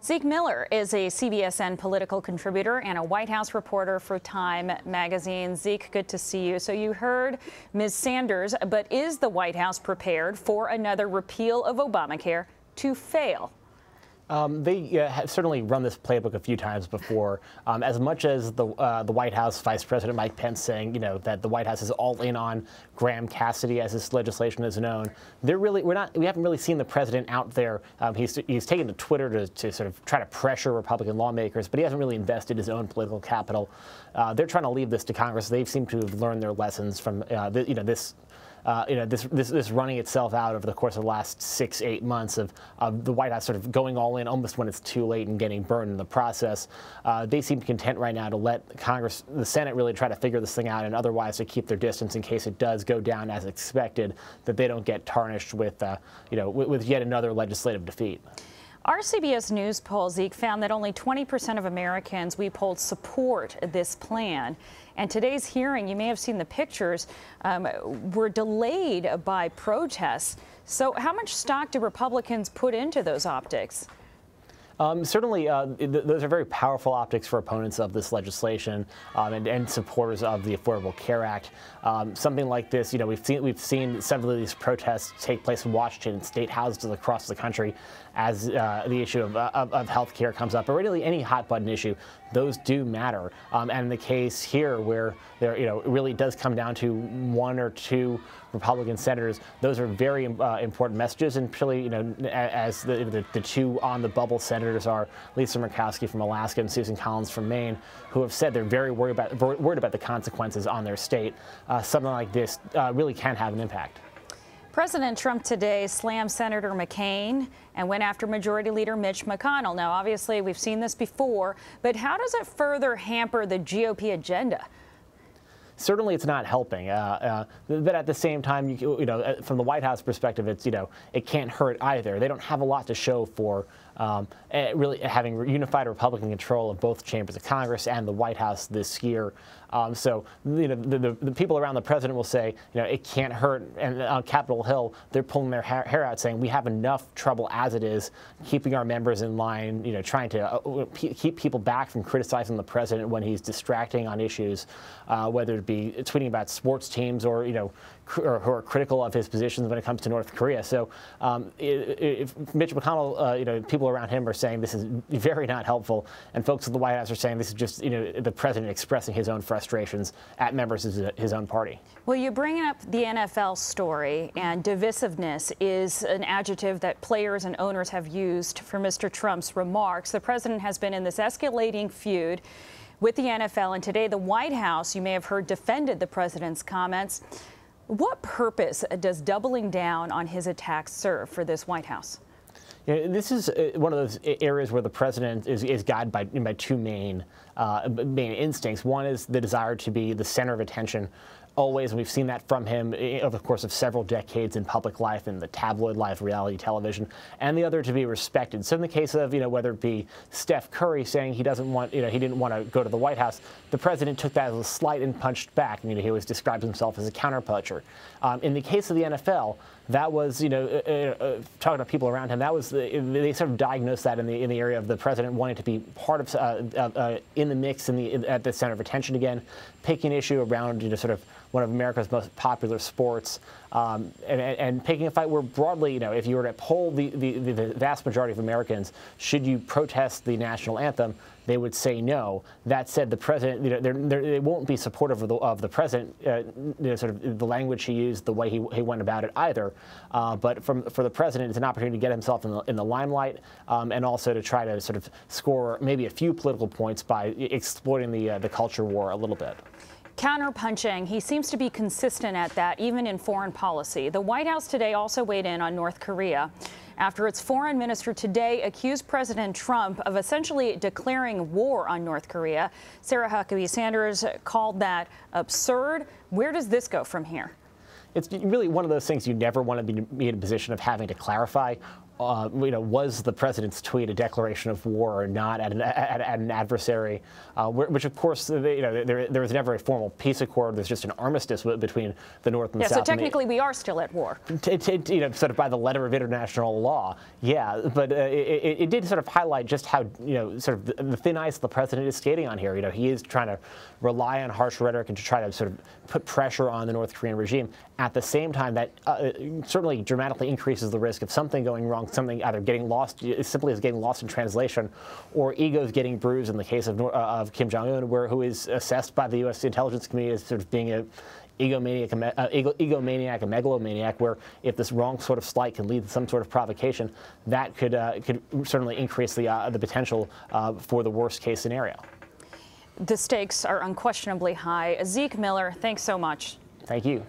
Zeke Miller is a CBSN political contributor and a White House reporter for Time magazine. Zeke, good to see you. So you heard Ms. Sanders, but is the White House prepared for another repeal of Obamacare to fail? They have certainly run this playbook a few times before. As much as the White House Vice President Mike Pence saying, that the White House is all in on Graham-Cassidy, as this legislation is known, we haven't really seen the president out there. He's taken to Twitter to sort of try to pressure Republican lawmakers, but he hasn't really invested his own political capital. They're trying to leave this to Congress. They've seemed to have learned their lessons from this running itself out over the course of the last 6-8 months of the White House sort of going all in almost when it's too late and getting burned in the process. They seem content right now to let Congress, the Senate, really try to figure this thing out, and otherwise to keep their distance in case it does go down as expected, that they don't get tarnished with yet another legislative defeat. Our CBS News poll, Zeke, found that only 20% of Americans we polled support this plan. And today's hearing, you may have seen the pictures, were delayed by protests. So how much stock do Republicans put into those optics? Certainly, those are very powerful optics for opponents of this legislation and supporters of the Affordable Care Act. Something like this, we've seen several of these protests take place in Washington and state houses across the country as the issue of health care comes up, or really any hot button issue. Those do matter. And in the case here, where there, it really does come down to one or two Republican senators, those are very important messages. And particularly, as the two on the bubble senators are Lisa Murkowski from Alaska and Susan Collins from Maine, who have said they're very worried about the consequences on their state. Something like this really can have an impact. President Trump today slammed Senator McCain and went after Majority Leader Mitch McConnell. Now, obviously, we've seen this before, but how does it further hamper the GOP agenda? Certainly, it's not helping. But at the same time, from the White House perspective, it's it can't hurt either. They don't have a lot to show for really having unified Republican control of both chambers of Congress and the White House this year. So the people around the president will say, it can't hurt. And on Capitol Hill, they're pulling their hair out, saying we have enough trouble as it is, keeping our members in line, trying to keep people back from criticizing the president when he's distracting on issues, whether it be tweeting about sports teams or who are critical of his positions when it comes to North Korea. So if Mitch McConnell, people around him are saying this is very not helpful, and folks at the White House are saying this is just the president expressing his own frustrations at members of his own party. Well, you bring up the NFL story, and divisiveness is an adjective that players and owners have used for Mr. Trump's remarks. The president has been in this escalating feud with the NFL, and today the White House, you may have heard, defended the president's comments. What purpose does doubling down on his attacks serve for this White House? This is one of those areas where the president is guided by two main instincts. One is the desire to be the center of attention always, and we've seen that from him over the course of several decades in public life and the tabloid life, reality television, and the other to be respected. So in the case of, whether it be Steph Curry saying he didn't want to go to the White House, the president took that as a slight and punched back. He always describes himself as a counterpuncher. In the case of the NFL, that was, talking to people around him, that was, they sort of diagnosed that in the area of the president wanting to be part of, in the mix, at the center of attention again, picking an issue around, sort of one of America's most popular sports, and picking a fight where broadly, if you were to poll the vast majority of Americans, should you protest the national anthem, they would say no. That said, the president, they won't be supportive of the president, sort of the language he used, the way he went about it either. But for the president, it's an opportunity to get himself in the limelight, and also to try to sort of score maybe a few political points by exploiting the culture war a little bit. Counterpunching, he seems to be consistent at that, even in foreign policy. The White House today also weighed in on North Korea after its foreign minister today accused President Trump of essentially declaring war on North Korea. Sarah Huckabee Sanders called that absurd. Where does this go from here? It's really one of those things you never want to be in a position of having to clarify. was the president's tweet a declaration of war or not at an adversary, which of course, there was never a formal peace accord. There's just an armistice between the North and the South. So technically we are still at war. Sort of by the letter of international law, yeah. But it did sort of highlight just how, sort of the thin ice the president is skating on here. He is trying to rely on harsh rhetoric and to try to sort of put pressure on the North Korean regime. At the same time, that certainly dramatically increases the risk of something going wrong, something either getting lost, simply as getting lost in translation, or egos getting bruised in the case of Kim Jong-un, who is assessed by the U.S. intelligence community as sort of being a egomaniac, a megalomaniac, where if this wrong sort of slight can lead to some sort of provocation, that could certainly increase the potential for the worst case scenario. The stakes are unquestionably high. Zeke Miller, thanks so much. Thank you.